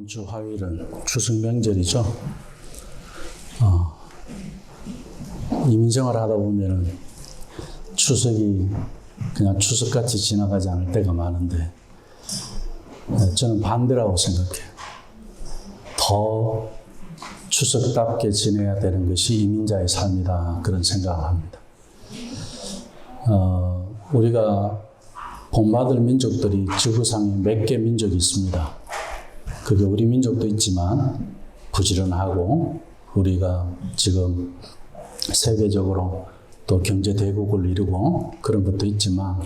이번 주 화요일은 추석 명절이죠. 이민생활 하다 보면은 추석이 그냥 추석같이 지나가지 않을 때가 많은데, 저는 반대라고 생각해요. 더 추석답게 지내야 되는 것이 이민자의 삶이다, 그런 생각을 합니다. 우리가 본받을 민족들이 지구상에 몇 개 민족이 있습니다. 그게 우리 민족도 있지만 부지런하고 우리가 지금 세계적으로 또 경제 대국을 이루고 그런 것도 있지만,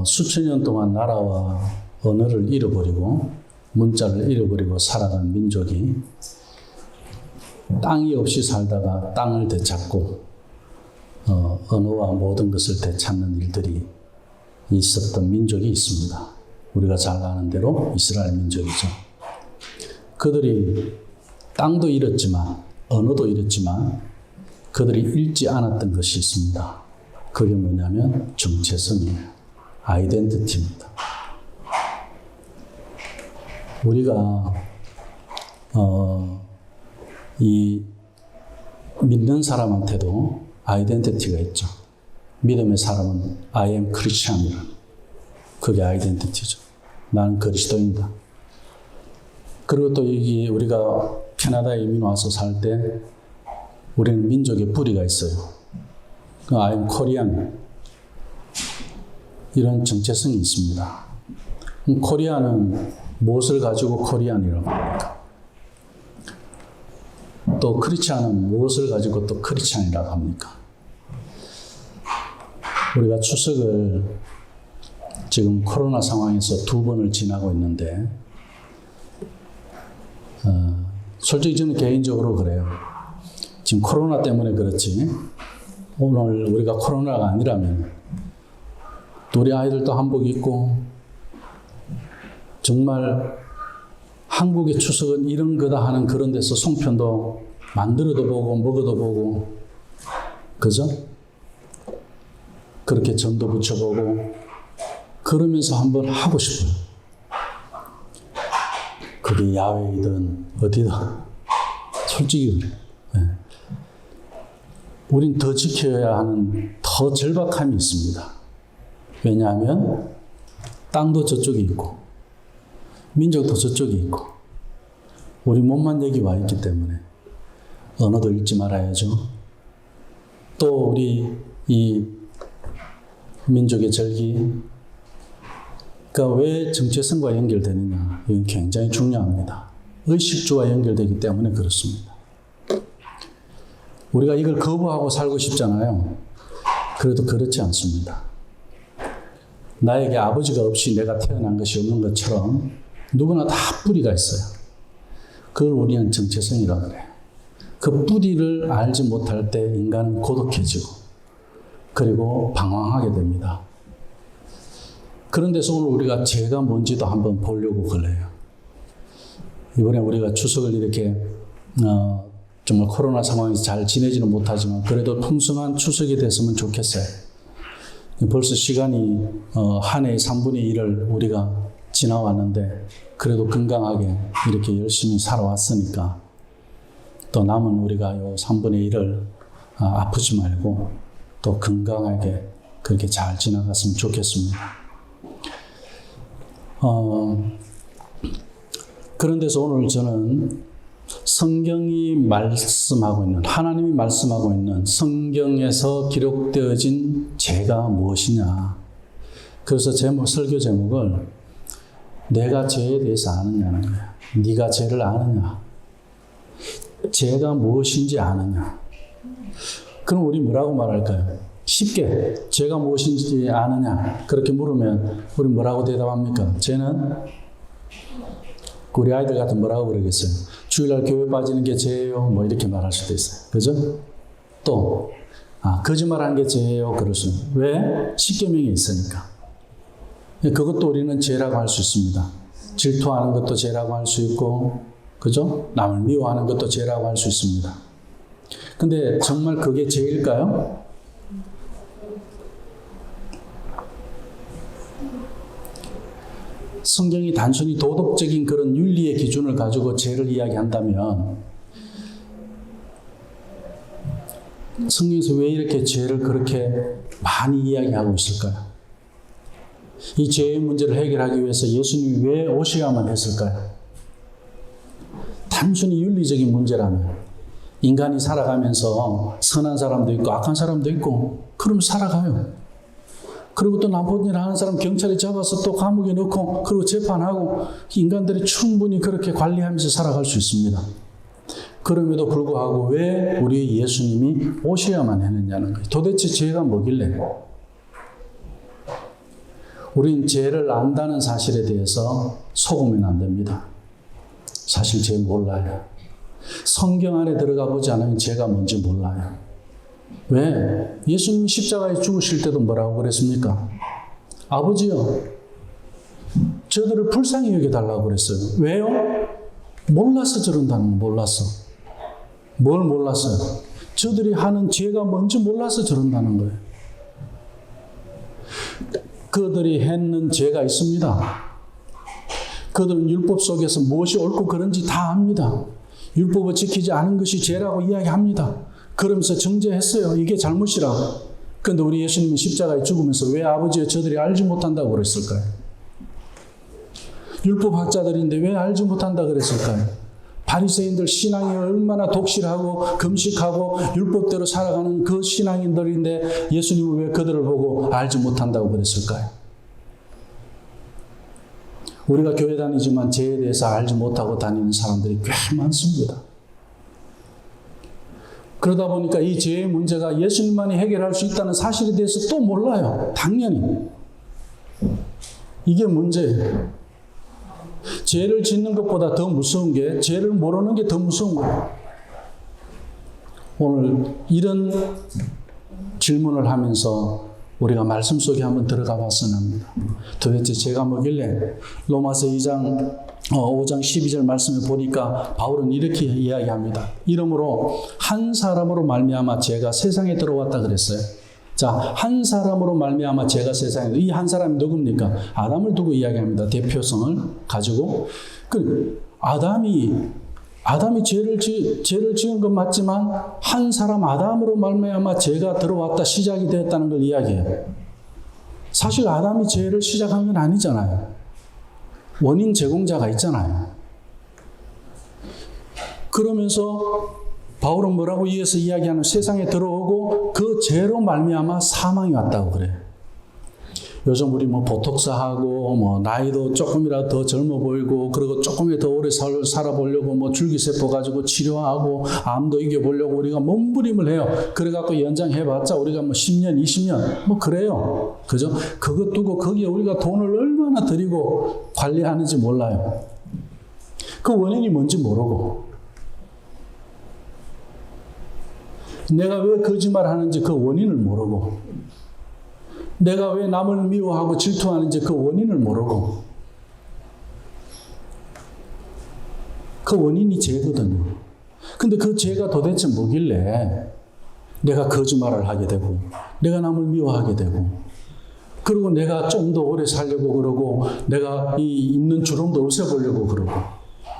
수천 년 동안 나라와 언어를 잃어버리고 문자를 잃어버리고 살아간 민족이 땅이 없이 살다가 땅을 되찾고 언어와 모든 것을 되찾는 일들이 있었던 민족이 있습니다. 우리가 잘 아는 대로 이스라엘 민족이죠. 그들이 땅도 잃었지만 언어도 잃었지만 그들이 잃지 않았던 것이 있습니다. 그게 뭐냐면 정체성이에요. 아이덴티티입니다. 우리가 이 믿는 사람한테도 아이덴티티가 있죠. 믿음의 사람은 I am Christian이라는, 그게 아이덴티티죠. 나는 그리스도인이다. 그리고 또 여기 우리가 캐나다에 이민 와서 살 때 우리는 민족의 뿌리가 있어요. I am Korean, 이런 정체성이 있습니다. 코리아는 무엇을 가지고 코리안이라고 합니까? 또 크리스찬은 무엇을 가지고 또 크리스찬이라고 합니까? 우리가 추석을 지금 코로나 상황에서 2번을 지나고 있는데, 솔직히 저는 개인적으로 그래요. 지금 코로나 때문에 그렇지, 오늘 우리가 코로나가 아니라면 우리 아이들도 한복 입고 정말 한국의 추석은 이런 거다 하는 그런 데서 송편도 만들어도 보고 먹어도 보고, 그죠? 그렇게 전도 붙여보고 그러면서 한번 하고 싶어요. 그게 야외이든 어디든 솔직히 그래요. 네. 우린 더 지켜야 하는 더 절박함이 있습니다. 왜냐하면 땅도 저쪽에 있고 민족도 저쪽에 있고 우리 몸만 여기 와 있기 때문에 언어도 잃지 말아야죠. 또 우리 이 민족의 절기, 그러니까 왜 정체성과 연결되느냐, 이건 굉장히 중요합니다. 의식주와 연결되기 때문에 그렇습니다. 우리가 이걸 거부하고 살고 싶잖아요. 그래도 그렇지 않습니다. 나에게 아버지가 없이 내가 태어난 것이 없는 것처럼 누구나 다 뿌리가 있어요. 그걸 우리는 정체성이라고 그래요. 그 뿌리를 알지 못할 때 인간은 고독해지고 그리고 방황하게 됩니다. 그런데서 오늘 우리가 죄가 뭔지도 한번 보려고 그래요. 이번에 우리가 추석을 이렇게 정말 코로나 상황에서 잘 지내지는 못하지만 그래도 풍성한 추석이 됐으면 좋겠어요. 벌써 시간이 한 해의 3분의 1을 우리가 지나왔는데 그래도 건강하게 이렇게 열심히 살아왔으니까 또 남은 우리가 요 3분의 1을 아프지 말고 또 건강하게 그렇게 잘 지나갔으면 좋겠습니다. 그런데서 오늘 저는 성경이 말씀하고 있는, 하나님이 말씀하고 있는 성경에서 기록되어진 죄가 무엇이냐. 그래서 설교 제목을 내가 죄에 대해서 아느냐는 거야. 네가 죄를 아느냐. 죄가 무엇인지 아느냐. 그럼 우리 뭐라고 말할까요? 쉽게 죄가 무엇인지 아느냐 그렇게 물으면 우리 뭐라고 대답합니까? 죄는, 우리 아이들 같은 뭐라고 그러겠어요? 주일날 교회 빠지는 게 죄예요, 뭐 이렇게 말할 수도 있어요. 그죠? 또 거짓말하는 게 죄예요, 그럴 수. 왜? 십계명이 있으니까. 그것도 우리는 죄라고 할 수 있습니다. 질투하는 것도 죄라고 할 수 있고, 그죠? 남을 미워하는 것도 죄라고 할 수 있습니다. 근데 정말 그게 죄일까요? 성경이 단순히 도덕적인 그런 윤리의 기준을 가지고 죄를 이야기한다면 성경에서 왜 이렇게 죄를 그렇게 많이 이야기하고 있을까요? 이 죄의 문제를 해결하기 위해서 예수님이 왜 오셔야만 했을까요? 단순히 윤리적인 문제라면 인간이 살아가면서 선한 사람도 있고 악한 사람도 있고 그러면서 살아가요. 그리고 또 나쁜 일 하는 사람 경찰이 잡아서 또 감옥에 넣고 그리고 재판하고 인간들이 충분히 그렇게 관리하면서 살아갈 수 있습니다. 그럼에도 불구하고 왜 우리 예수님이 오셔야만 했느냐는 거예요. 도대체 죄가 뭐길래? 우린 죄를 안다는 사실에 대해서 속으면 안 됩니다. 사실 죄 몰라요. 성경 안에 들어가 보지 않으면 죄가 뭔지 몰라요. 왜? 예수님이 십자가에 죽으실 때도 뭐라고 그랬습니까? 아버지요, 저들을 불쌍히 여겨달라고 그랬어요. 왜요? 몰라서 저런다는 거 몰랐어. 뭘 몰랐어요? 저들이 하는 죄가 뭔지 몰라서 저런다는 거예요. 그들이 했는 죄가 있습니다. 그들은 율법 속에서 무엇이 옳고 그른지 다 압니다. 율법을 지키지 않은 것이 죄라고 이야기합니다. 그러면서 정죄했어요. 이게 잘못이라고. 그런데 우리 예수님이 십자가에 죽으면서 왜 아버지여 저들이 알지 못한다고 그랬을까요? 율법학자들인데 왜 알지 못한다고 그랬을까요? 바리새인들 신앙이 얼마나 독실하고 금식하고 율법대로 살아가는 그 신앙인들인데 예수님은 왜 그들을 보고 알지 못한다고 그랬을까요? 우리가 교회 다니지만 죄에 대해서 알지 못하고 다니는 사람들이 꽤 많습니다. 그러다 보니까 이 죄의 문제가 예수님만이 해결할 수 있다는 사실에 대해서 또 몰라요. 당연히. 이게 문제예요. 죄를 짓는 것보다 더 무서운 게 죄를 모르는 게 더 무서운 거예요. 오늘 이런 질문을 하면서 우리가 말씀 속에 한번 들어가 봤으면 합니다. 도대체 죄가 뭐길래? 로마서 5장 12절 말씀을 보니까 바울은 이렇게 이야기합니다. 이러므로 한 사람으로 말미암아 죄가 세상에 들어왔다 그랬어요. 자, 한 사람으로 말미암아 죄가 세상에, 이 한 사람이 누굽니까? 아담을 두고 이야기합니다. 대표성을 가지고. 아담이 죄를 지은 건 맞지만 한 사람 아담으로 말미암아 죄가 들어왔다, 시작이 되었다는 걸 이야기해요. 사실 아담이 죄를 시작한 건 아니잖아요. 원인 제공자가 있잖아요. 그러면서 바울은 뭐라고 이어서 이야기하는, 세상에 들어오고 그 죄로 말미암아 사망이 왔다고 그래요. 요즘 우리 보톡스하고 나이도 조금이라도 더 젊어 보이고 그리고 조금이라도 더 오래 살아보려고 줄기세포 가지고 치료하고 암도 이겨보려고 우리가 몸부림을 해요. 그래갖고 연장해봤자 우리가 10년, 20년 그래요. 그죠? 그것 두고 거기에 우리가 돈을 얼마나 들이고 관리하는지 몰라요. 그 원인이 뭔지 모르고 내가 왜 거짓말하는지 그 원인을 모르고 내가 왜 남을 미워하고 질투하는지 그 원인을 모르고 그 원인이 죄거든요. 근데 그 죄가 도대체 뭐길래 내가 거짓말을 하게 되고 내가 남을 미워하게 되고 그리고 내가 좀 더 오래 살려고 그러고 내가 이 있는 주름도 없애보려고 그러고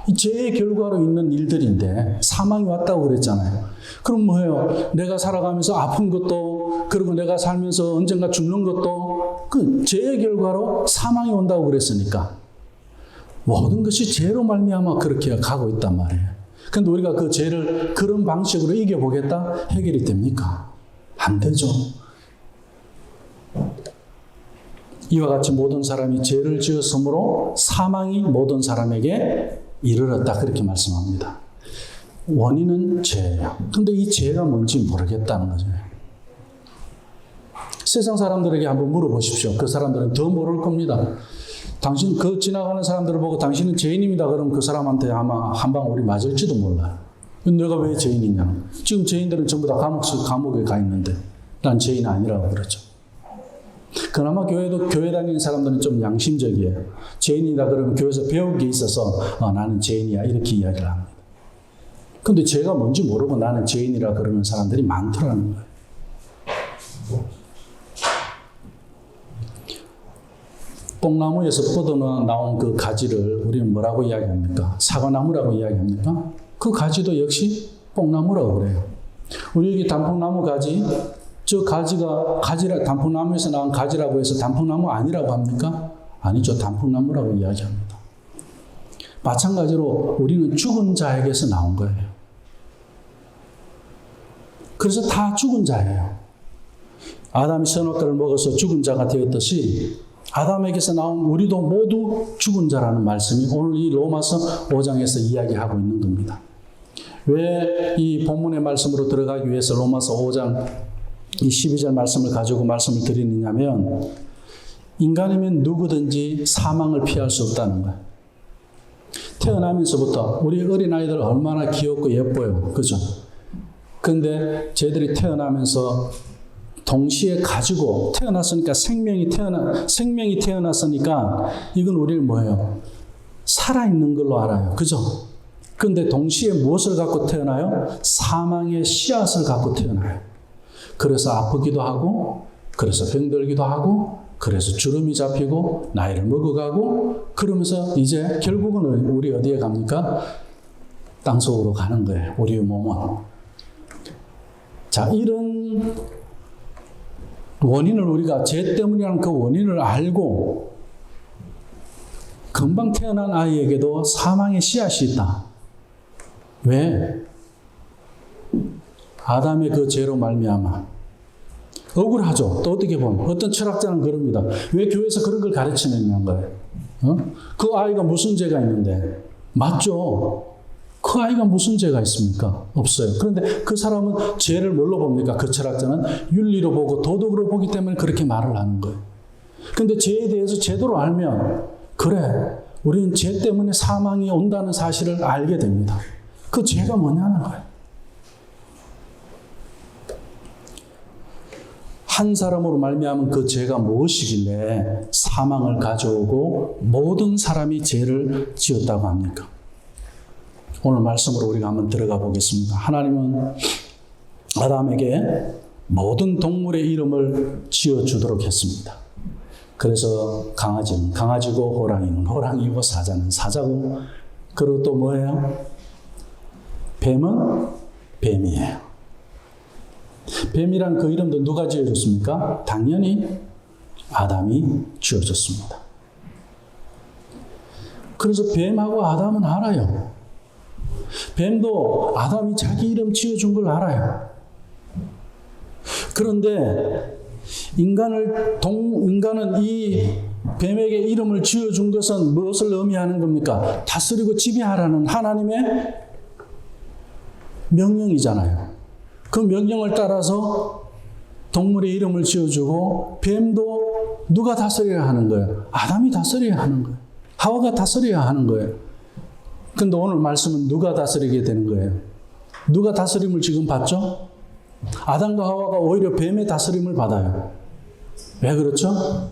이 죄의 결과로 있는 일들인데 사망이 왔다고 그랬잖아요. 그럼 뭐예요? 내가 살아가면서 아픈 것도 그리고 내가 살면서 언젠가 죽는 것도 그 죄의 결과로 사망이 온다고 그랬으니까 모든 것이 죄로 말미암아 그렇게 가고 있단 말이에요. 그런데 우리가 그 죄를 그런 방식으로 이겨보겠다? 해결이 됩니까? 안 되죠. 이와 같이 모든 사람이 죄를 지었으므로 사망이 모든 사람에게 이르렀다 그렇게 말씀합니다. 원인은 죄예요. 근데 이 죄가 뭔지 모르겠다는 거죠. 세상 사람들에게 한번 물어보십시오. 그 사람들은 더 모를 겁니다. 당신 그 지나가는 사람들을 보고 당신은 죄인입니다. 그러면 그 사람한테 아마 한 방 우리 맞을지도 몰라요. 내가 왜 죄인이냐? 지금 죄인들은 전부 다 감옥에 가 있는데 난 죄인 아니라고 그러죠. 그나마 교회 다니는 사람들은 좀 양심적이에요. 죄인이다 그러면 교회에서 배운 게 있어서 나는 죄인이야 이렇게 이야기를 합니다. 근데 죄가 뭔지 모르고 나는 죄인이라 그러는 사람들이 많더라는 거예요. 뽕나무에서 뻗어나온 그 가지를 우리는 뭐라고 이야기합니까? 사과나무라고 이야기합니까? 그 가지도 역시 뽕나무라고 그래요. 우리 여기 단풍나무 가지, 저 가지라 단풍나무에서 나온 가지라고 해서 단풍나무 아니라고 합니까? 아니죠. 단풍나무라고 이야기합니다. 마찬가지로 우리는 죽은 자에게서 나온 거예요. 그래서 다 죽은 자예요. 아담이 선악과를 먹어서 죽은 자가 되었듯이 아담에게서 나온 우리도 모두 죽은 자라는 말씀이 오늘 이 로마서 5장에서 이야기하고 있는 겁니다. 왜 이 본문의 말씀으로 들어가기 위해서 로마서 5장 이 12절 말씀을 가지고 말씀을 드리느냐면 인간이면 누구든지 사망을 피할 수 없다는 거예요. 태어나면서부터 우리 어린아이들 얼마나 귀엽고 예뻐요. 그죠? 근데 쟤들이 태어나면서 동시에 가지고 태어났으니까 생명이 태어났으니까 이건 우리를 뭐예요? 살아있는 걸로 알아요. 그죠? 근데 동시에 무엇을 갖고 태어나요? 사망의 씨앗을 갖고 태어나요. 그래서 아프기도 하고, 그래서 병들기도 하고, 그래서 주름이 잡히고, 나이를 먹어가고, 그러면서 이제 결국은 우리 어디에 갑니까? 땅속으로 가는 거예요. 우리의 몸은. 자, 이런 원인을 우리가 죄 때문이라는 그 원인을 알고, 금방 태어난 아이에게도 사망의 씨앗이 있다. 왜? 아담의 그 죄로 말미암아 억울하죠. 또 어떻게 보면 어떤 철학자는 그럽니다. 왜 교회에서 그런 걸 가르치느냐는 거예요. 그 아이가 무슨 죄가 있는데? 맞죠. 그 아이가 무슨 죄가 있습니까? 없어요. 그런데 그 사람은 죄를 뭘로 봅니까? 그 철학자는 윤리로 보고 도덕으로 보기 때문에 그렇게 말을 하는 거예요. 그런데 죄에 대해서 제대로 알면 그래, 우리는 죄 때문에 사망이 온다는 사실을 알게 됩니다. 그 죄가 뭐냐는 거예요. 한 사람으로 말미암은 그 죄가 무엇이길래 사망을 가져오고 모든 사람이 죄를 지었다고 합니까? 오늘 말씀으로 우리가 한번 들어가 보겠습니다. 하나님은 아담에게 모든 동물의 이름을 지어주도록 했습니다. 그래서 강아지는 강아지고 호랑이는 호랑이고 사자는 사자고 그리고 또 뭐예요? 뱀은 뱀이에요. 뱀이란 그 이름도 누가 지어줬습니까? 당연히 아담이 지어줬습니다. 그래서 뱀하고 아담은 알아요. 뱀도 아담이 자기 이름 지어준 걸 알아요. 그런데 인간은 이 뱀에게 이름을 지어준 것은 무엇을 의미하는 겁니까? 다스리고 지배하라는 하나님의 명령이잖아요. 그 명령을 따라서 동물의 이름을 지어주고 뱀도 누가 다스려야 하는 거예요? 아담이 다스려야 하는 거예요. 하와가 다스려야 하는 거예요. 근데 오늘 말씀은 누가 다스리게 되는 거예요? 누가 다스림을 지금 받죠? 아담과 하와가 오히려 뱀의 다스림을 받아요. 왜 그렇죠?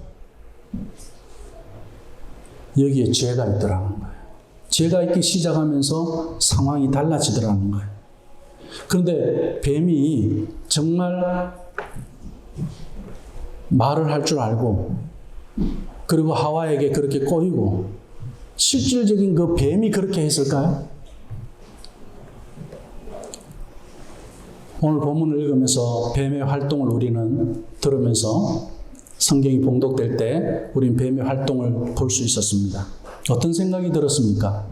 여기에 죄가 있더라는 거예요. 죄가 있기 시작하면서 상황이 달라지더라는 거예요. 그런데 뱀이 정말 말을 할 줄 알고 그리고 하와에게 그렇게 꼬이고 실질적인 그 뱀이 그렇게 했을까요? 오늘 본문을 읽으면서 뱀의 활동을 우리는 들으면서 성경이 봉독될 때 우린 뱀의 활동을 볼 수 있었습니다. 어떤 생각이 들었습니까?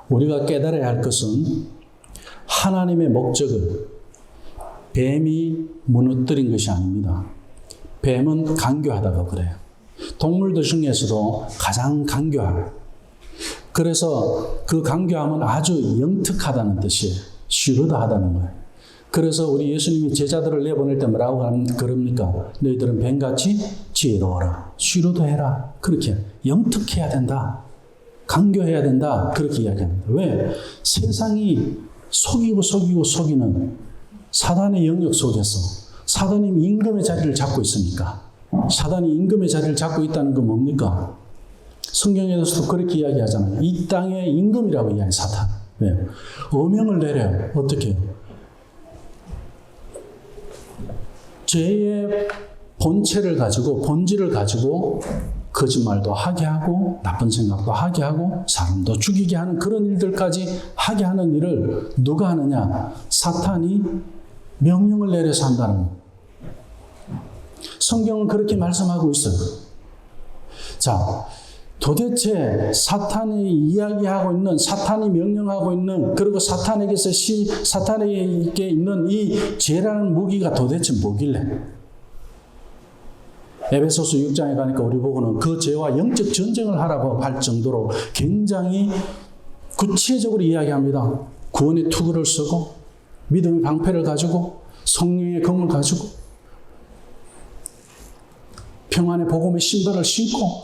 우리가 깨달아야 할 것은 하나님의 목적을 뱀이 무너뜨린 것이 아닙니다. 뱀은 간교하다고 그래요. 동물들 중에서도 가장 간교해요. 그래서 그 간교함은 아주 영특하다는 뜻이에요. 쉬르다하다는 거예요. 그래서 우리 예수님이 제자들을 내보낼 때 뭐라고 그럽니까? 너희들은 뱀같이 지혜로워라. 쉬르도해라. 그렇게 영특해야 된다. 간교해야 된다. 그렇게 이야기합니다. 왜? 세상이 속이는 사단의 영역 속에서 사단이 임금의 자리를 잡고 있으니까 사단이 임금의 자리를 잡고 있다는 건 뭡니까? 성경에서도 그렇게 이야기하잖아요. 이 땅의 임금이라고 이야기해요. 사단. 왜? 어명을 내려요. 어떻게? 죄의 본체를 가지고, 본질을 가지고 거짓말도 하게 하고 나쁜 생각도 하게 하고 사람도 죽이게 하는 그런 일들까지 하게 하는 일을 누가 하느냐? 사탄이 명령을 내려서 한다는 거예요. 성경은 그렇게 말씀하고 있어요. 자, 도대체 사탄이 이야기하고 있는, 사탄이 명령하고 있는, 그리고 사탄에게 있는 이 죄라는 무기가 도대체 뭐길래? 에베소서 6장에 가니까 우리 보고는 그 죄와 영적 전쟁을 하라고 할 정도로 굉장히 구체적으로 이야기합니다. 구원의 투구를 쓰고 믿음의 방패를 가지고 성령의 검을 가지고 평안의 복음의 신발을 신고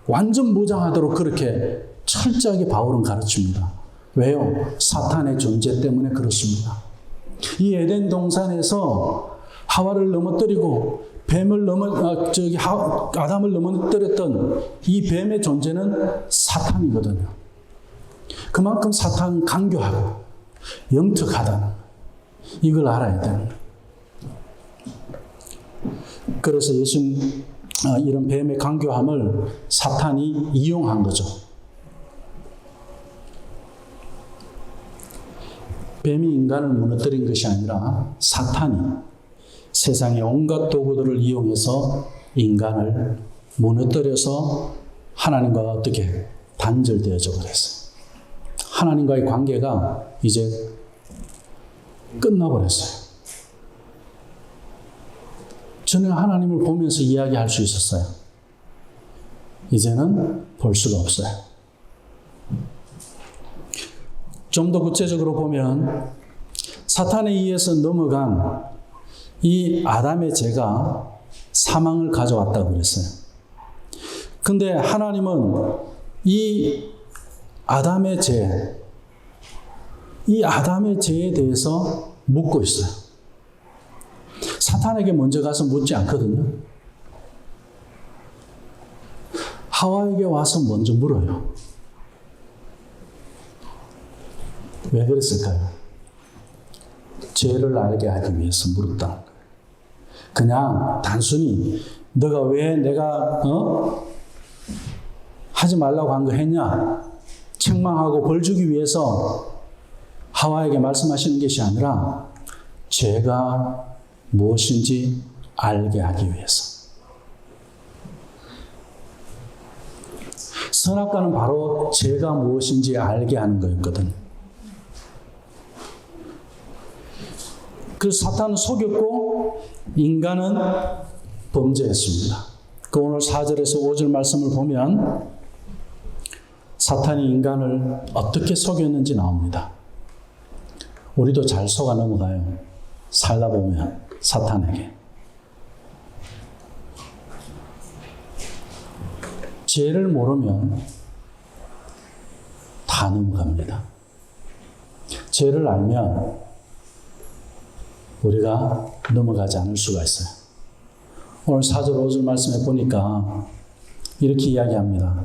완전 무장하도록 그렇게 철저하게 바울은 가르칩니다. 왜요? 사탄의 존재 때문에 그렇습니다. 이 에덴 동산에서 하와를 넘어뜨리고 아담을 넘어뜨렸던 이 뱀의 존재는 사탄이거든요. 그만큼 사탄은 강교하고 영특하다는 이걸 알아야 되는 거예요. 그래서 예수님 이런 뱀의 강교함을 사탄이 이용한 거죠. 뱀이 인간을 무너뜨린 것이 아니라 사탄이 세상의 온갖 도구들을 이용해서 인간을 무너뜨려서 하나님과 어떻게 단절되어져 버렸어요. 하나님과의 관계가 이제 끝나버렸어요. 전에 하나님을 보면서 이야기할 수 있었어요. 이제는 볼 수가 없어요. 좀 더 구체적으로 보면 사탄에 의해서 넘어간 이 아담의 죄가 사망을 가져왔다고 그랬어요. 근데 하나님은 이 아담의 죄에 대해서 묻고 있어요. 사탄에게 먼저 가서 묻지 않거든요. 하와에게 와서 먼저 물어요. 왜 그랬을까요? 죄를 알게 하기 위해서 물었다. 그냥 단순히 너가 왜 내가 하지 말라고 한 거 했냐? 책망하고 벌 주기 위해서 하와에게 말씀하시는 것이 아니라 죄가 무엇인지 알게 하기 위해서. 선악과는 바로 죄가 무엇인지 알게 하는 거였거든요. 그래서 사탄은 속였고 인간은 범죄했습니다. 그 오늘 4절에서 5절 말씀을 보면 사탄이 인간을 어떻게 속였는지 나옵니다. 우리도 잘 속아 넘어가요. 살다 보면 사탄에게. 죄를 모르면 다 넘어갑니다. 죄를 알면 우리가 넘어가지 않을 수가 있어요. 오늘 4절 5절 말씀에 보니까 이렇게 이야기합니다.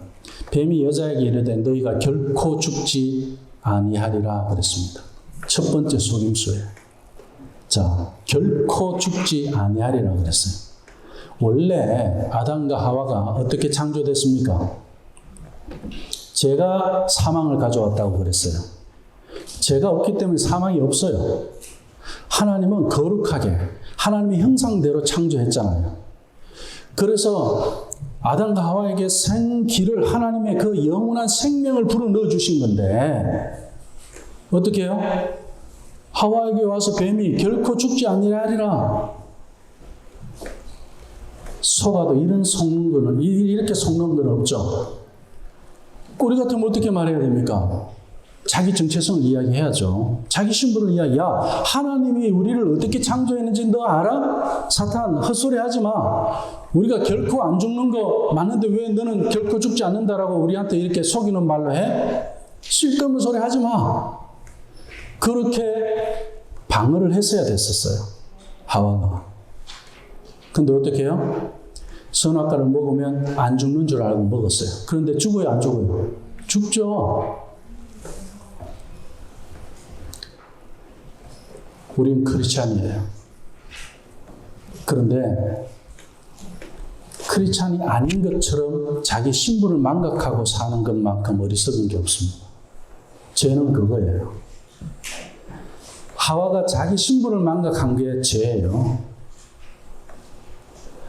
뱀이 여자에게 이르되 너희가 결코 죽지 아니하리라 그랬습니다. 첫 번째 속임수예요. 자, 결코 죽지 아니하리라 그랬어요. 원래 아담과 하와가 어떻게 창조됐습니까? 죄가 사망을 가져왔다고 그랬어요. 죄가 없기 때문에 사망이 없어요. 하나님은 거룩하게 하나님의 형상대로 창조했잖아요. 그래서 아담과 하와에게 생기를 하나님의 그 영원한 생명을 불어넣어 주신 건데 어떻게 해요? 하와에게 와서 뱀이 결코 죽지 아니하리라. 속아도 이렇게 속는 건 없죠. 우리 같으면 어떻게 말해야 됩니까? 자기 정체성을 이야기해야죠. 자기 신분을 이야기야. 하나님이 우리를 어떻게 창조했는지 너 알아? 사탄 헛소리 하지 마. 우리가 결코 안 죽는 거 맞는데 왜 너는 결코 죽지 않는다라고 우리한테 이렇게 속이는 말로 해? 쓸데없는 소리 하지 마. 그렇게 방어를 했어야 됐었어요. 하와가. 근데 어떻게 해요? 선악과를 먹으면 안 죽는 줄 알고 먹었어요. 그런데 죽어요, 안 죽어요? 죽죠. 우린 크리스찬이에요. 그런데 크리스찬이 아닌 것처럼 자기 신분을 망각하고 사는 것만큼 어리석은 게 없습니다. 죄는 그거예요. 하와가 자기 신분을 망각한 게 죄예요.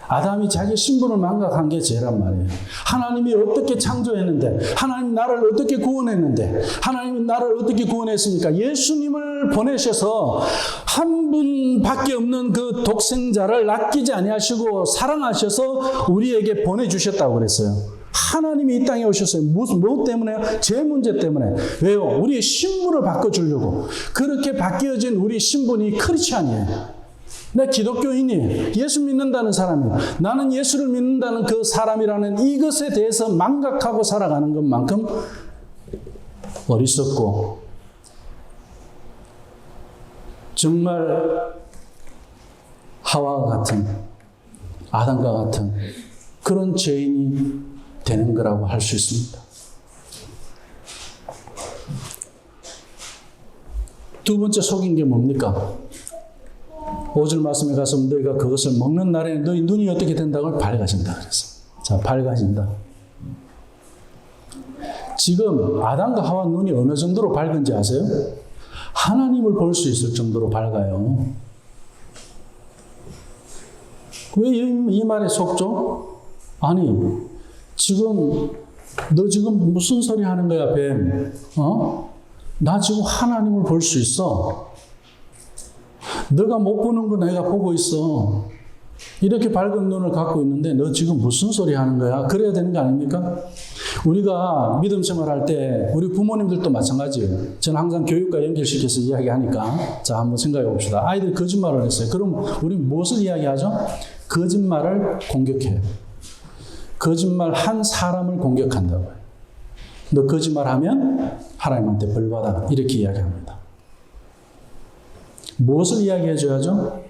아담이 자기 신분을 망각한 게 죄란 말이에요. 하나님이 어떻게 창조했는데, 하나님이 나를 어떻게 구원했는데, 하나님이 나를 어떻게 구원했습니까? 예수님을 보내셔서 한 분밖에 없는 그 독생자를 아끼지 아니하시고 사랑하셔서 우리에게 보내주셨다고 그랬어요. 하나님이 이 땅에 오셨어요. 무엇 때문에요? 죄 문제 때문에. 왜요? 우리의 신분을 바꿔주려고. 그렇게 바뀌어진 우리 신분이 크리스찬이에요. 내 기독교인이 예수 믿는다는 사람이에요. 나는 예수를 믿는다는 그 사람이라는 이것에 대해서 망각하고 살아가는 것만큼 어리석고 정말 하와와 같은, 아담과 같은 그런 죄인이 되는 거라고 할 수 있습니다. 두 번째 속인 게 뭡니까? 5절 말씀에 가서 너희가 그것을 먹는 날에 너희 눈이 어떻게 된다고? 밝아진다 그랬어요. 자, 밝아진다. 지금 아담과 하와 눈이 어느 정도로 밝은지 아세요? 하나님을 볼 수 있을 정도로 밝아요. 왜 이 말에 속죠? 아니, 너 지금 무슨 소리 하는 거야, 뱀? 나 지금 하나님을 볼 수 있어. 너가 못 보는 거 내가 보고 있어. 이렇게 밝은 눈을 갖고 있는데 너 지금 무슨 소리 하는 거야? 그래야 되는 거 아닙니까? 우리가 믿음 생활할 때 우리 부모님들도 마찬가지예요. 저는 항상 교육과 연결시켜서 이야기하니까 자, 한번 생각해 봅시다. 아이들이 거짓말을 했어요. 그럼 우리 무엇을 이야기하죠? 거짓말을 공격해요. 거짓말한 사람을 공격한다고요. 너 거짓말하면 하나님한테 벌받아. 이렇게 이야기합니다. 무엇을 이야기해 줘야죠?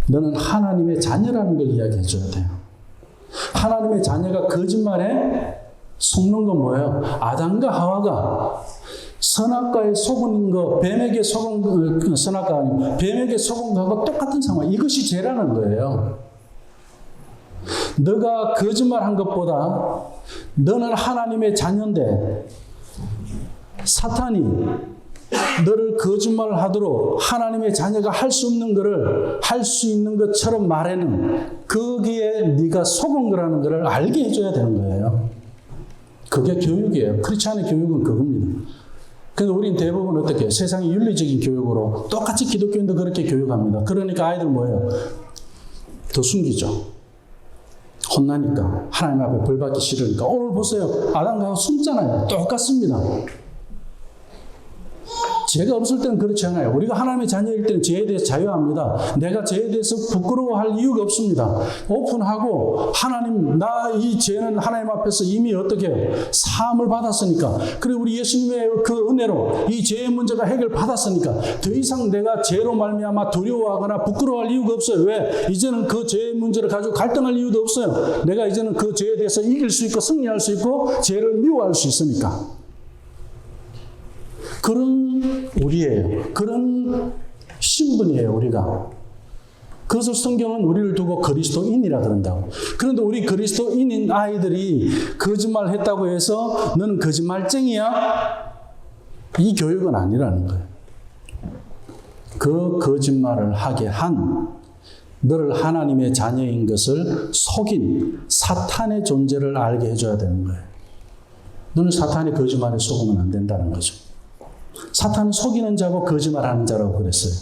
너는 하나님의 자녀라는 걸 이야기해 줘야 돼요. 하나님의 자녀가 거짓말에 속는 건 뭐예요? 아담과 하와가 선악과에 속은 거, 뱀에게 속은 선악과가 아니고 뱀에게 속은 거하고 똑같은 상황. 이것이 죄라는 거예요. 너가 거짓말한 것보다 너는 하나님의 자녀인데 사탄이 너를 거짓말을 하도록 하나님의 자녀가 할 수 없는 것을 할 수 있는 것처럼 말하는 거기에 네가 속은 거라는 것을 알게 해줘야 되는 거예요. 그게 교육이에요. 크리스찬의 교육은 그겁니다. 그런데 우리는 대부분 어떻게 해요? 세상의 윤리적인 교육으로 똑같이 기독교인도 그렇게 교육합니다. 그러니까 아이들 뭐예요? 더 숨기죠. 혼나니까 하나님 앞에 벌 받기 싫으니까 오늘 보세요. 아담과 하와 숨잖아요. 똑같습니다. 죄가 없을 때는 그렇지 않아요. 우리가 하나님의 자녀일 때는 죄에 대해서 자유합니다. 내가 죄에 대해서 부끄러워할 이유가 없습니다. 오픈하고 하나님, 나 이 죄는 하나님 앞에서 이미 어떻게 해요? 사함을 받았으니까. 그리고 우리 예수님의 그 은혜로 이 죄의 문제가 해결받았으니까 더 이상 내가 죄로 말미암아 두려워하거나 부끄러워할 이유가 없어요. 왜? 이제는 그 죄의 문제를 가지고 갈등할 이유도 없어요. 내가 이제는 그 죄에 대해서 이길 수 있고 승리할 수 있고 죄를 미워할 수 있으니까. 그런 우리예요. 그런 신분이에요, 우리가. 그것을 성경은 우리를 두고 그리스도인이라 그런다고. 그런데 우리 그리스도인인 아이들이 거짓말 했다고 해서 너는 거짓말쟁이야? 이 교육은 아니라는 거예요. 그 거짓말을 하게 한 너를 하나님의 자녀인 것을 속인 사탄의 존재를 알게 해줘야 되는 거예요. 너는 사탄의 거짓말에 속으면 안 된다는 거죠. 사탄은 속이는 자고 거짓말하는 자라고 그랬어요.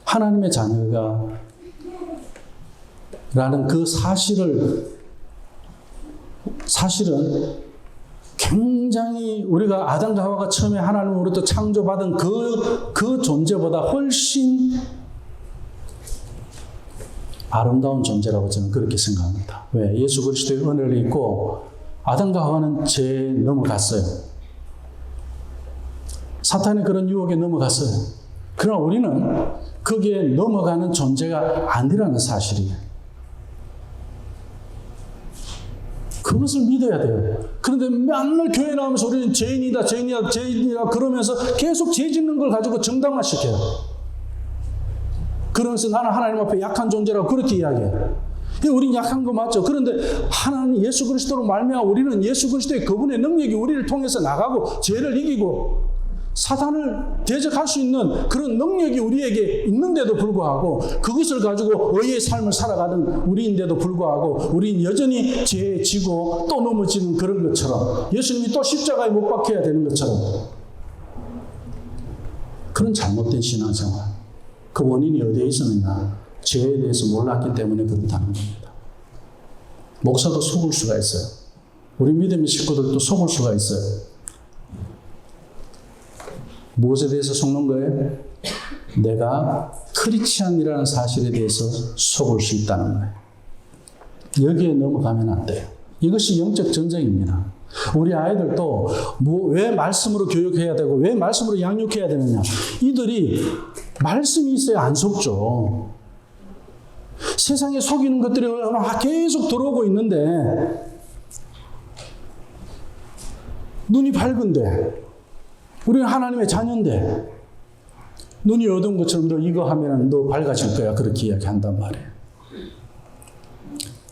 하나님의 자녀가 라는 그 사실은 굉장히 우리가 아담과 하와가 처음에 하나님으로부터 창조받은 그 존재보다 훨씬 아름다운 존재라고 저는 그렇게 생각합니다. 왜? 예수 그리스도의 은혜를 입고 아담과 하와는 죄에 넘어갔어요. 사탄의 그런 유혹에 넘어갔어요. 그러나 우리는 거기에 넘어가는 존재가 아니라는 사실이에요. 그것을 믿어야 돼요. 그런데 맨날 교회 나오면서 우리는 죄인이다 그러면서 계속 죄 짓는 걸 가지고 정당화시켜요. 그러면서 나는 하나님 앞에 약한 존재라고 그렇게 이야기해요. 우리는 약한 거 맞죠? 그런데 하나님 예수 그리스도로 말미암아 우리는 예수 그리스도의 그분의 능력이 우리를 통해서 나가고 죄를 이기고 사탄을 대적할 수 있는 그런 능력이 우리에게 있는데도 불구하고 그것을 가지고 의의 삶을 살아가는 우리인데도 불구하고 우리는 여전히 죄에 지고 또 넘어지는 그런 것처럼 예수님이 또 십자가에 못 박혀야 되는 것처럼 그런 잘못된 신앙생활. 그 원인이 어디에 있었느냐? 죄에 대해서 몰랐기 때문에 그렇다는 겁니다. 목사도 속을 수가 있어요. 우리 믿음의 식구들도 속을 수가 있어요. 무엇에 대해서 속는 거예요? 내가 크리스찬이라는 사실에 대해서 속을 수 있다는 거예요. 여기에 넘어가면 안 돼요. 이것이 영적 전쟁입니다. 우리 아이들도 왜 말씀으로 교육해야 되고 왜 말씀으로 양육해야 되느냐. 이들이 말씀이 있어야 안 속죠. 세상에 속이는 것들이 계속 들어오고 있는데 눈이 밝은데 우리는 하나님의 자녀인데 눈이 어두운 것처럼 너 이거 하면 너 밝아질 거야. 그렇게 이야기한단 말이에요.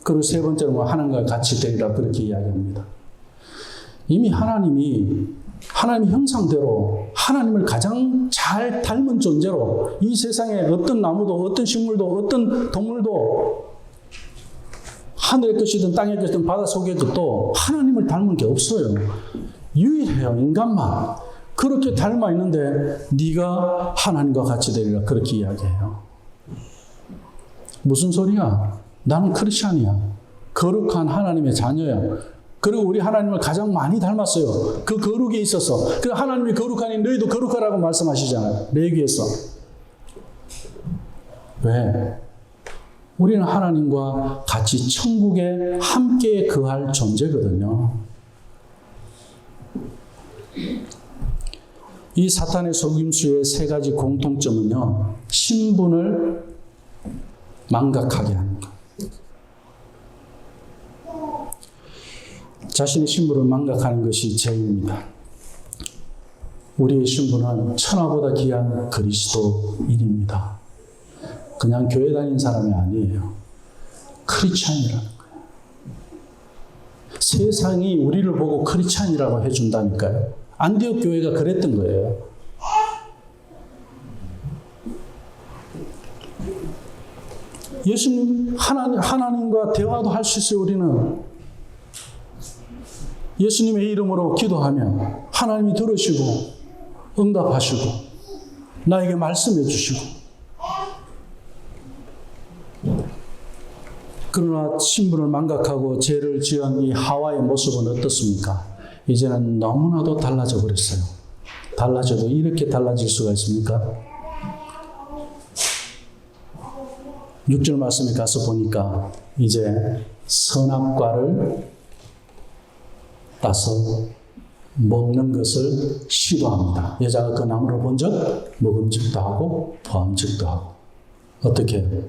그리고 세 번째로 하나님과 같이 되리라 그렇게 이야기합니다. 이미 하나님의 형상대로 하나님을 가장 잘 닮은 존재로 이 세상에 어떤 나무도 어떤 식물도 어떤 동물도 하늘의 것이든 땅의 것이든 바다 속에도 또 하나님을 닮은 게 없어요. 유일해요. 인간만. 그렇게 닮아 있는데 네가 하나님과 같이 되리라 그렇게 이야기해요. 무슨 소리야? 나는 크리스찬이야. 거룩한 하나님의 자녀야. 그리고 우리 하나님을 가장 많이 닮았어요. 그 거룩에 있어서. 그 하나님이 거룩하니 너희도 거룩하라고 말씀하시잖아요. 레위기에서. 왜? 우리는 하나님과 같이 천국에 함께 거할 존재거든요. 이 사탄의 속임수의 세 가지 공통점은요. 신분을 망각하게 하는 것. 자신의 신분을 망각하는 것이 죄입니다. 우리의 신분은 천하보다 귀한 그리스도인입니다. 그냥 교회 다니는 사람이 아니에요. 크리스찬이라는 거예요. 세상이 우리를 보고 크리스찬이라고 해준다니까요. 안디옥 교회가 그랬던 거예요. 예수님, 하나님과 대화도 할 수 있어요, 우리는. 예수님의 이름으로 기도하면 하나님이 들으시고 응답하시고 나에게 말씀해 주시고. 그러나 신분을 망각하고 죄를 지은 이 하와의 모습은 어떻습니까? 이제는 너무나도 달라져 버렸어요. 달라져도 이렇게 달라질 수가 있습니까? 6절 말씀에 가서 보니까 이제 선악과를 따서 먹는 것을 시도합니다. 여자가 그 나무를 본 적 먹음직도 하고 보암직도 하고 어떻게 해요?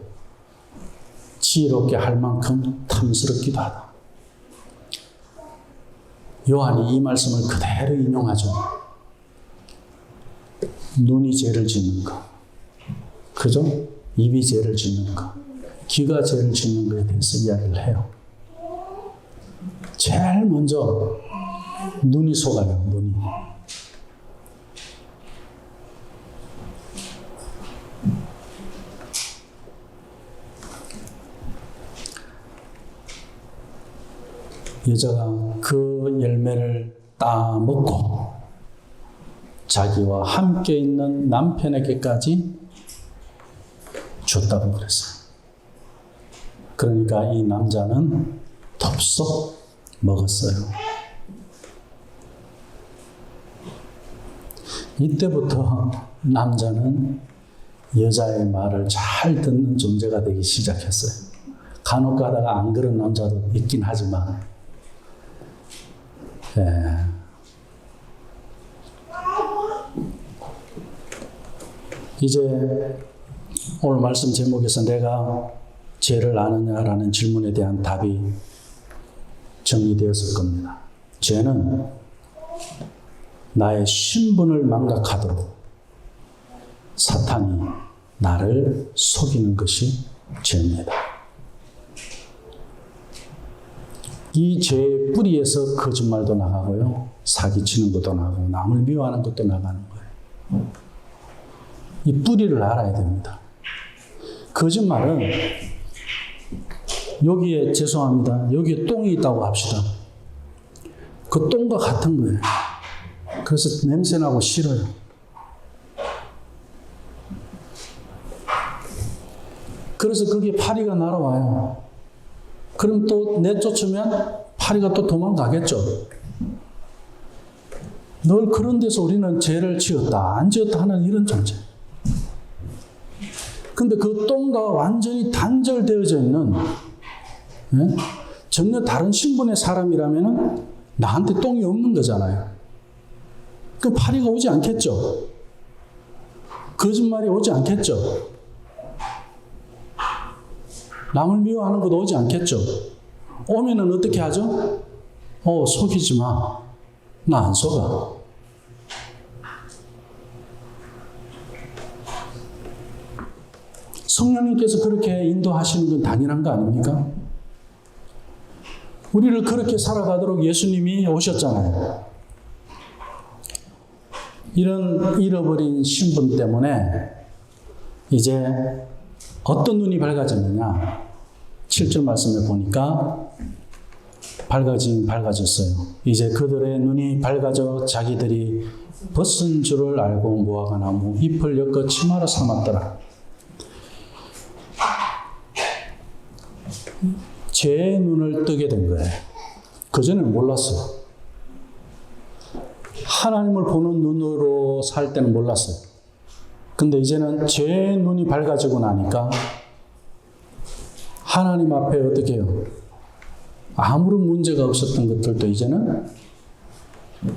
지혜롭게 할 만큼 탐스럽기도 하다. 요한이 이 말씀을 그대로 인용하죠. 눈이 죄를 짓는 것, 그죠? 입이 죄를 짓는 것, 귀가 죄를 짓는 것에 대해서 이야기를 해요. 제일 먼저 눈이 속아요. 눈이. 여자가 그 열매를 따먹고 자기와 함께 있는 남편에게까지 줬다고 그랬어요. 그러니까 이 남자는 덥석 먹었어요. 이때부터 남자는 여자의 말을 잘 듣는 존재가 되기 시작했어요. 간혹 가다가 안 그런 남자도 있긴 하지만 이제 오늘 말씀 제목에서 내가 죄를 아느냐라는 질문에 대한 답이 정리되었을 겁니다. 죄는 나의 신분을 망각하도록 사탄이 나를 속이는 것이 죄입니다. 이 죄의 뿌리에서 거짓말도 나가고요. 사기치는 것도 나가고 남을 미워하는 것도 나가는 거예요. 이 뿌리를 알아야 됩니다. 거짓말은 여기에 죄송합니다. 여기에 똥이 있다고 합시다. 그 똥과 같은 거예요. 그래서 냄새나고 싫어요. 그래서 거기에 파리가 날아와요. 그럼 또 내쫓으면 파리가 또 도망가겠죠. 늘 그런 데서 우리는 죄를 지었다, 안 지었다 하는 이런 존재. 근데 그 똥과 완전히 단절되어져 있는 전혀 다른 신분의 사람이라면 나한테 똥이 없는 거잖아요. 그럼 파리가 오지 않겠죠. 거짓말이 오지 않겠죠. 남을 미워하는 것도 오지 않겠죠. 오면은 어떻게 하죠? 속이지 마. 나 안 속아. 성령님께서 그렇게 인도하시는 건 당연한 거 아닙니까? 우리를 그렇게 살아가도록 예수님이 오셨잖아요. 이런 잃어버린 신분 때문에 이제 어떤 눈이 밝아졌느냐? 7절 말씀에 보니까 밝아졌어요. 이제 그들의 눈이 밝아져 자기들이 벗은 줄을 알고 무화과 나무 잎을 엮어 치마로 삼았더라. 죄의 눈을 뜨게 된 거예요. 그전에는 몰랐어요. 하나님을 보는 눈으로 살 때는 몰랐어요. 근데 이제는 죄의 눈이 밝아지고 나니까 하나님 앞에 어떻게 해요? 아무런 문제가 없었던 것들도 이제는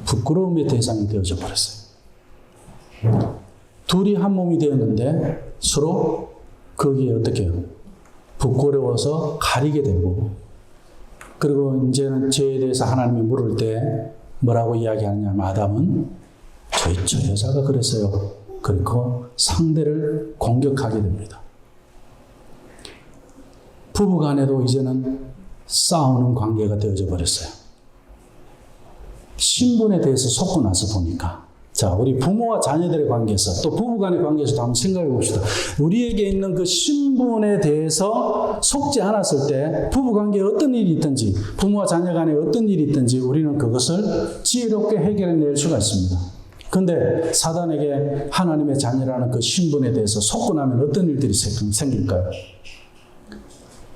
부끄러움의 대상이 되어져 버렸어요. 둘이 한 몸이 되었는데 서로 거기에 어떻게 해요? 부끄러워서 가리게 되고, 그리고 이제는 죄에 대해서 하나님이 물을 때 뭐라고 이야기하느냐면 아담은 저 여자가 그랬어요. 그리고 상대를 공격하게 됩니다. 부부간에도 이제는 싸우는 관계가 되어져 버렸어요. 신분에 대해서 속고 나서 보니까, 자, 우리 부모와 자녀들의 관계에서 또 부부간의 관계에서도 한번 생각해 봅시다. 우리에게 있는 그 신분에 대해서 속지 않았을 때 부부관계에 어떤 일이 있든지 부모와 자녀 간에 어떤 일이 있든지 우리는 그것을 지혜롭게 해결해낼 수가 있습니다. 그런데 사단에게 하나님의 자녀라는 그 신분에 대해서 속고 나면 어떤 일들이 생길까요?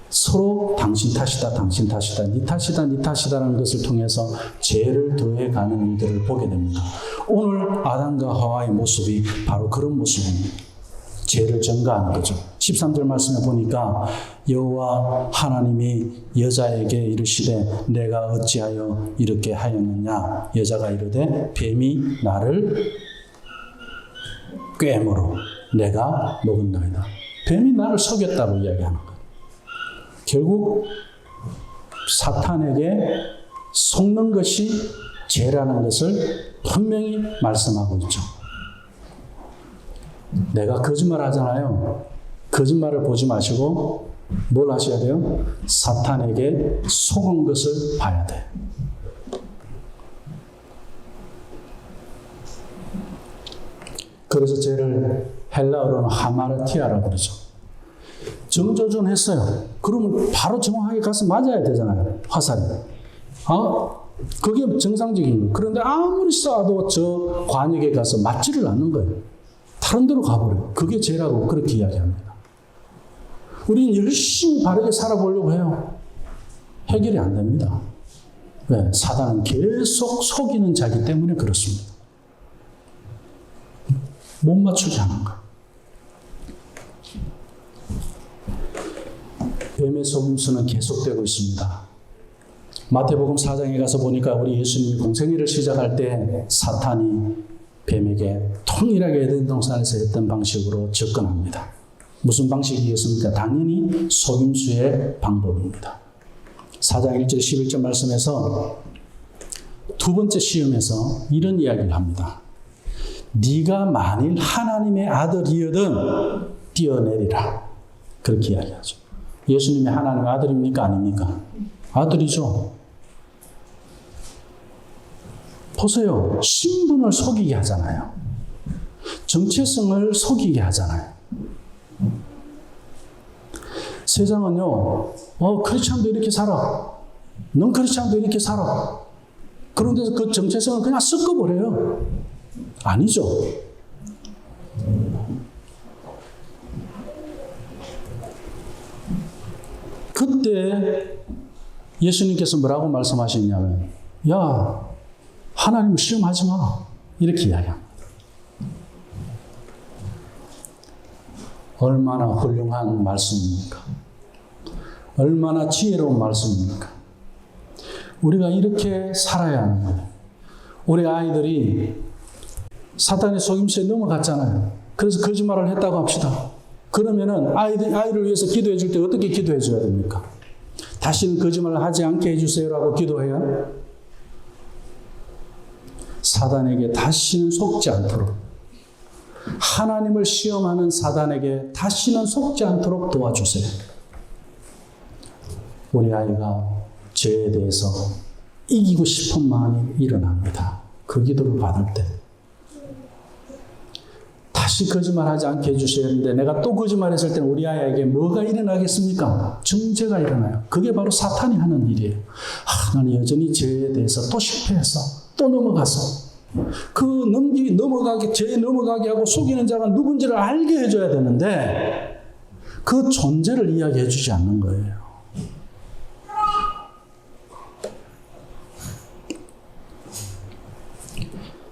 서로 당신 탓이다, 당신 탓이다, 네 탓이다, 네 탓이다라는 것을 통해서 죄를 더해가는 일들을 보게 됩니다. 오늘 아담과 하와의 모습이 바로 그런 모습입니다. 죄를 전가하는 거죠. 13절 말씀에 보니까 여호와 하나님이 여자에게 이르시되 내가 어찌하여 이렇게 하였느냐. 여자가 이르되 뱀이 나를 꾀므로 내가 먹었나이다. 뱀이 나를 속였다고 이야기하는 거예요. 결국 사탄에게 속는 것이 죄라는 것을 분명히 말씀하고 있죠. 내가 거짓말 하잖아요. 거짓말을 보지 마시고 뭘 하셔야 돼요? 사탄에게 속은 것을 봐야 돼. 그래서 죄를 헬라어로는 하마르티아라고 그러죠. 정조준했어요. 그러면 바로 정확하게 가서 맞아야 되잖아요. 화살이. 그게 정상적인 거예요. 그런데 아무리 쏴도 저 관역에 가서 맞지를 않는 거예요. 다른 데로 가버려요. 그게 죄라고 그렇게 이야기합니다. 우리는 열심히 바르게 살아보려고 해요. 해결이 안 됩니다. 왜? 사단은 계속 속이는 자기 때문에 그렇습니다. 못 맞추게 하는 거예요. 뱀의 속임수는 계속되고 있습니다. 마태복음 4장에 가서 보니까 우리 예수님이 공생애를 시작할 때 사탄이 뱀에게 통일하게 에덴 동산에서 했던 방식으로 접근합니다. 무슨 방식이겠습니까? 당연히 속임수의 방법입니다. 4장 1절 11절 말씀에서 두 번째 시험에서 이런 이야기를 합니다. 네가 만일 하나님의 아들이거든 뛰어내리라. 그렇게 이야기하죠. 예수님이 하나님의 아들입니까? 아닙니까? 아들이죠. 보세요. 신분을 속이게 하잖아요. 정체성을 속이게 하잖아요. 세상은요, 크리스찬도 이렇게 살아. 넌 크리스찬도 이렇게 살아. 그런데 그 정체성을 그냥 섞어버려요. 아니죠. 그때 예수님께서 뭐라고 말씀하시냐면, 야, 하나님을 시험하지 마. 이렇게 이야기합니다. 얼마나 훌륭한 말씀입니까? 얼마나 지혜로운 말씀입니까? 우리가 이렇게 살아야 하는 거예요. 우리 아이들이 사탄의 속임수에 넘어갔잖아요. 그래서 거짓말을 했다고 합시다. 그러면은 아이를 위해서 기도해 줄 때 어떻게 기도해 줘야 됩니까? 다시는 거짓말을 하지 않게 해주세요라고 기도해야 사단에게 다시는 속지 않도록, 하나님을 시험하는 사단에게 다시는 속지 않도록 도와주세요. 우리 아이가 죄에 대해서 이기고 싶은 마음이 일어납니다. 그 기도를 받을 때. 다시 거짓말하지 않게 해주셔야 하는데 내가 또 거짓말했을 때는 우리 아이에게 뭐가 일어나겠습니까? 정죄가 일어나요. 그게 바로 사탄이 하는 일이에요. 나는 여전히 죄에 대해서 또 실패했어. 또 넘어갔어. 죄에 넘어가게 하고 속이는 자가 누군지를 알게 해줘야 되는데 그 존재를 이야기해 주지 않는 거예요.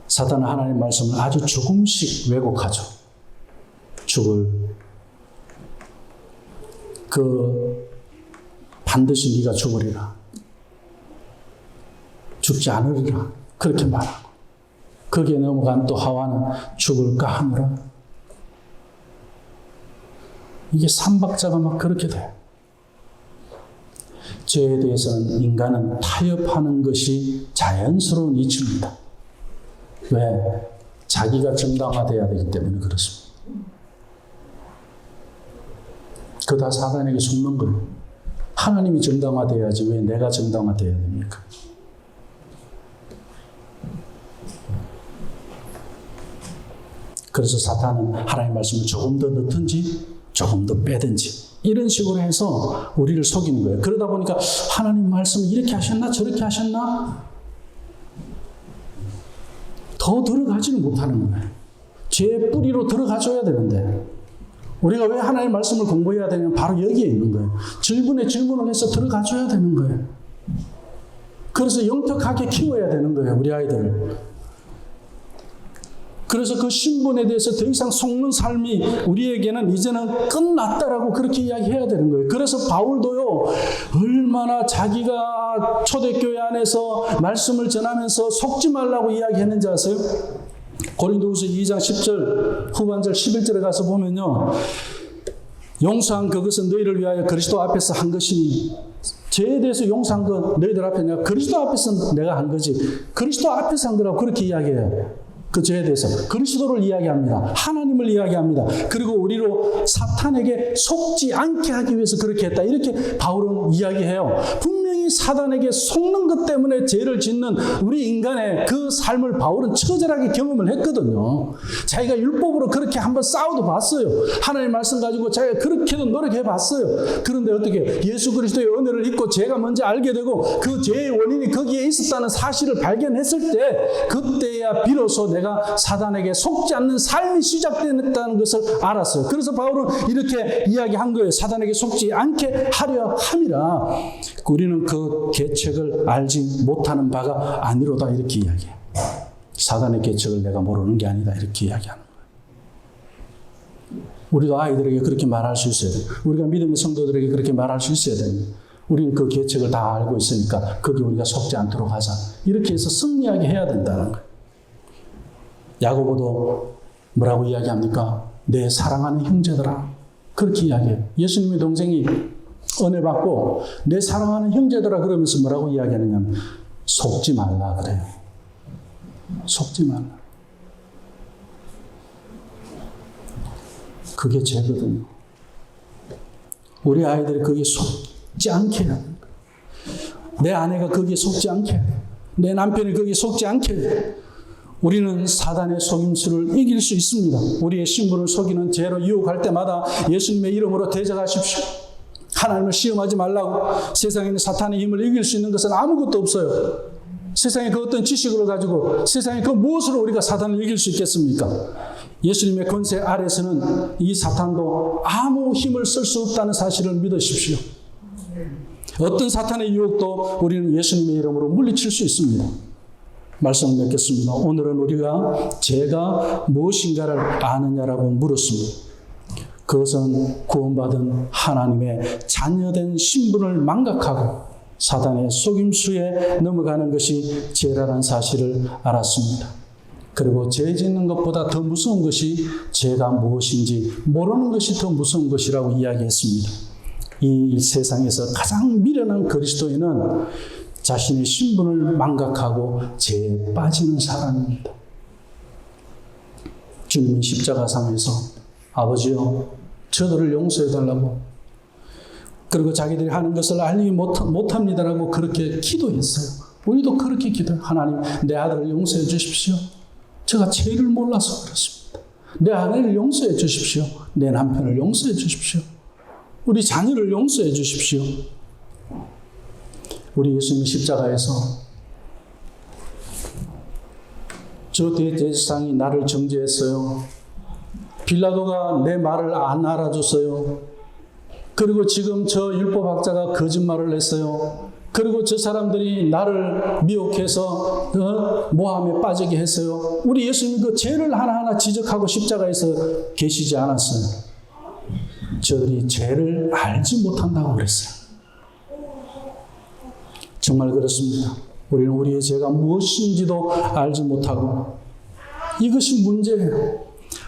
사탄은 하나님의 말씀을 아주 조금씩 왜곡하죠. 반드시 네가 죽으리라. 죽지 않으리라. 그렇게 말하고. 거기에 넘어간 또 하와는 죽을까 하느라. 이게 삼박자가 막 그렇게 돼요. 죄에 대해서는 인간은 타협하는 것이 자연스러운 이치입니다. 왜? 자기가 정당화돼야 되기 때문에 그렇습니다. 그거 다 사단에게 속는 거예요. 하나님이 정당화돼야지 왜 내가 정당화돼야 됩니까? 그래서 사탄은 하나님의 말씀을 조금 더 넣든지 조금 더 빼든지 이런 식으로 해서 우리를 속이는 거예요. 그러다 보니까 하나님 말씀을 이렇게 하셨나 저렇게 하셨나 더 들어가지는 못하는 거예요. 죄의 뿌리로 들어가줘야 되는데 우리가 왜 하나님의 말씀을 공부해야 되냐면 바로 여기에 있는 거예요. 질문에 질문을 해서 들어가줘야 되는 거예요. 그래서 영특하게 키워야 되는 거예요. 우리 아이들을. 그래서 그 신분에 대해서 더 이상 속는 삶이 우리에게는 이제는 끝났다라고 그렇게 이야기해야 되는 거예요. 그래서 바울도요, 얼마나 자기가 초대교회 안에서 말씀을 전하면서 속지 말라고 이야기했는지 아세요? 고린도후서 2장 10절 후반절 11절에 가서 보면요, 용서한 그것은 너희를 위하여 그리스도 앞에서 한 것이니 죄에 대해서 용서한 것 너희들 앞에 내가 그리스도 앞에서 내가 한 거지 그리스도 앞에서 한 거라고 그렇게 이야기해요. 그 죄에 대해서 그리스도를 이야기합니다. 하나님을 이야기합니다. 그리고 우리로 사탄에게 속지 않게 하기 위해서 그렇게 했다. 이렇게 바울은 이야기해요. 분명히 사단에게 속는 것 때문에 죄를 짓는 우리 인간의 그 삶을 바울은 처절하게 경험을 했거든요. 자기가 율법으로 그렇게 한번 싸워도 봤어요. 하나님의 말씀 가지고 자기가 그렇게도 노력해 봤어요. 그런데 어떻게 예수 그리스도의 은혜를 잊고 죄가 뭔지 알게 되고 그 죄의 원인이 거기에 있었다는 사실을 발견했을 때 그때야 비로소 내가 사단에게 속지 않는 삶이 시작됐다는 것을 알았어요. 그래서 바울은 이렇게 이야기한 거예요. 사단에게 속지 않게 하려 함이라. 우리는 그 계책을 알지 못하는 바가 아니로다 이렇게 이야기해요. 사단의 계책을 내가 모르는 게 아니다 이렇게 이야기하는 거예요. 우리도 아이들에게 그렇게 말할 수 있어야 돼요. 우리가 믿음의 성도들에게 그렇게 말할 수 있어야 됩니다. 우리는 그 계책을 다 알고 있으니까 거기 우리가 속지 않도록 하자. 이렇게 해서 승리하게 해야 된다는 거예요. 야고보도 뭐라고 이야기합니까? 내 사랑하는 형제들아. 그렇게 이야기해요. 예수님의 동생이 은혜 받고 내 사랑하는 형제들아 그러면서 뭐라고 이야기하느냐면 속지 말라 그래요. 속지 말라. 그게 죄거든요. 우리 아이들이 거기에 속지 않게 해야 돼요. 내 아내가 거기에 속지 않게 해야 돼요. 내 남편이 거기에 속지 않게 해야 돼요. 우리는 사단의 속임수를 이길 수 있습니다. 우리의 신분을 속이는 죄로 유혹할 때마다 예수님의 이름으로 대적하십시오. 하나님을 시험하지 말라고. 세상에 있는 사탄의 힘을 이길 수 있는 것은 아무것도 없어요. 세상에 그 어떤 지식으로 가지고 세상에 그 무엇으로 우리가 사탄을 이길 수 있겠습니까? 예수님의 권세 아래서는 이 사탄도 아무 힘을 쓸 수 없다는 사실을 믿으십시오. 어떤 사탄의 유혹도 우리는 예수님의 이름으로 물리칠 수 있습니다. 말씀을 맺겠습니다. 오늘은 우리가 죄가 무엇인가를 아느냐라고 물었습니다. 그것은 구원받은 하나님의 자녀된 신분을 망각하고 사단의 속임수에 넘어가는 것이 죄라는 사실을 알았습니다. 그리고 죄 짓는 것보다 더 무서운 것이 죄가 무엇인지 모르는 것이 더 무서운 것이라고 이야기했습니다. 이 세상에서 가장 미련한 그리스도인은 자신의 신분을 망각하고 죄에 빠지는 사람입니다. 주님은 십자가상에서 아버지여 저들을 용서해달라고, 그리고 자기들이 하는 것을 알지 못합니다라고 그렇게 기도했어요. 우리도 그렇게 기도해요. 하나님, 내 아들을 용서해 주십시오. 제가 죄를 몰라서 그렇습니다. 내 아내를 용서해 주십시오. 내 남편을 용서해 주십시오. 우리 자녀를 용서해 주십시오. 우리 예수님 십자가에서 저 대제사장이 나를 정죄했어요. 빌라도가 내 말을 안 알아줬어요. 그리고 지금 저 율법학자가 거짓말을 했어요. 그리고 저 사람들이 나를 미혹해서 모함에 빠지게 했어요. 우리 예수님 그 죄를 하나하나 지적하고 십자가에서 계시지 않았어요. 저들이 죄를 알지 못한다고 그랬어요. 정말 그렇습니다. 우리는 우리의 죄가 무엇인지도 알지 못하고 이것이 문제예요.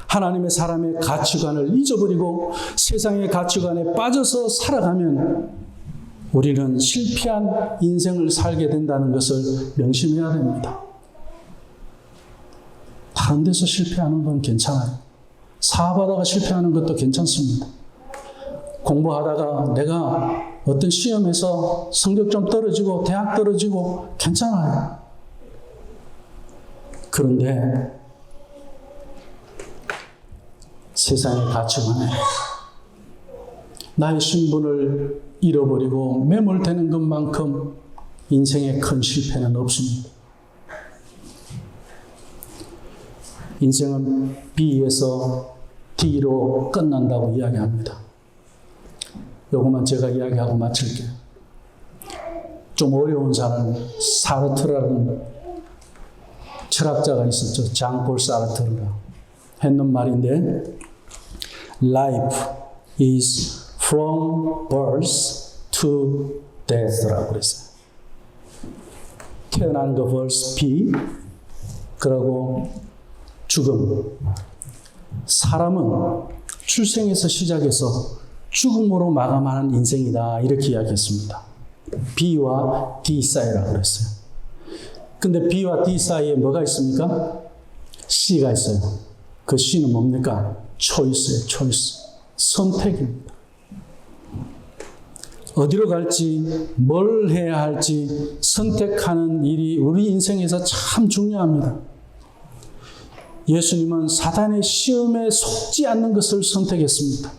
하나님의 사람의 가치관을 잊어버리고 세상의 가치관에 빠져서 살아가면 우리는 실패한 인생을 살게 된다는 것을 명심해야 됩니다. 다른 데서 실패하는 건 괜찮아요. 사업하다가 실패하는 것도 괜찮습니다. 공부하다가 내가 어떤 시험에서 성적 좀 떨어지고 대학 떨어지고 괜찮아요. 그런데 세상의 가치관에 나의 신분을 잃어버리고 매몰되는 것만큼 인생의 큰 실패는 없습니다. 인생은 B에서 D로 끝난다고 이야기합니다. 요것만 제가 이야기하고 마칠게요. 좀 어려운 사람, 사르트르라는 철학자가 있었죠. 장폴 사르트르가 했는 말인데 Life is from birth to death라고 그랬어요. 태어나는 거 verse B, 그리고 죽음. 사람은 출생에서 시작해서 죽음으로 마감하는 인생이다, 이렇게 이야기했습니다. B와 D 사이라고 그랬어요. 근데 B와 D 사이에 뭐가 있습니까? C가 있어요. 그 C는 뭡니까? 초이스예요. 초이스. 선택입니다. 어디로 갈지, 뭘 해야 할지 선택하는 일이 우리 인생에서 참 중요합니다. 예수님은 사단의 시험에 속지 않는 것을 선택했습니다.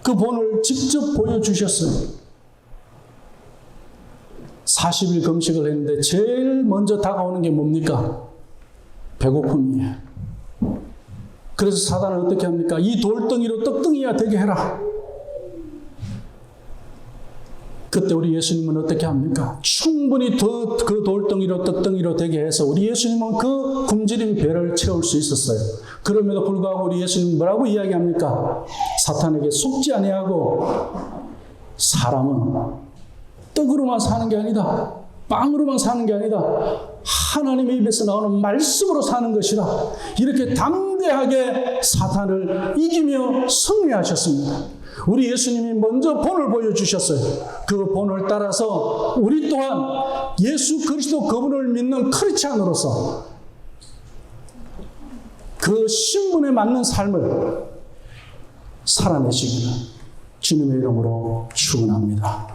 그 본을 직접 보여주셨어요. 40일 금식을 했는데 제일 먼저 다가오는 게 뭡니까? 배고픔이에요. 그래서 사단은 어떻게 합니까? 이 돌덩이로 떡덩이야 되게 해라. 그때 우리 예수님은 어떻게 합니까? 충분히 더 그 돌덩이로 떡덩이로 되게 해서 우리 예수님은 그 굶주린 배를 채울 수 있었어요. 그럼에도 불구하고 우리 예수님은 뭐라고 이야기합니까? 사탄에게 속지 아니하고 사람은 떡으로만 사는 게 아니다. 빵으로만 사는 게 아니다. 하나님의 입에서 나오는 말씀으로 사는 것이라. 이렇게 담대하게 사탄을 이기며 승리하셨습니다. 우리 예수님이 먼저 본을 보여주셨어요. 그 본을 따라서 우리 또한 예수 그리스도 그분을 믿는 크리스찬으로서 그 신분에 맞는 삶을 살아내시기를 주님의 이름으로 축원합니다.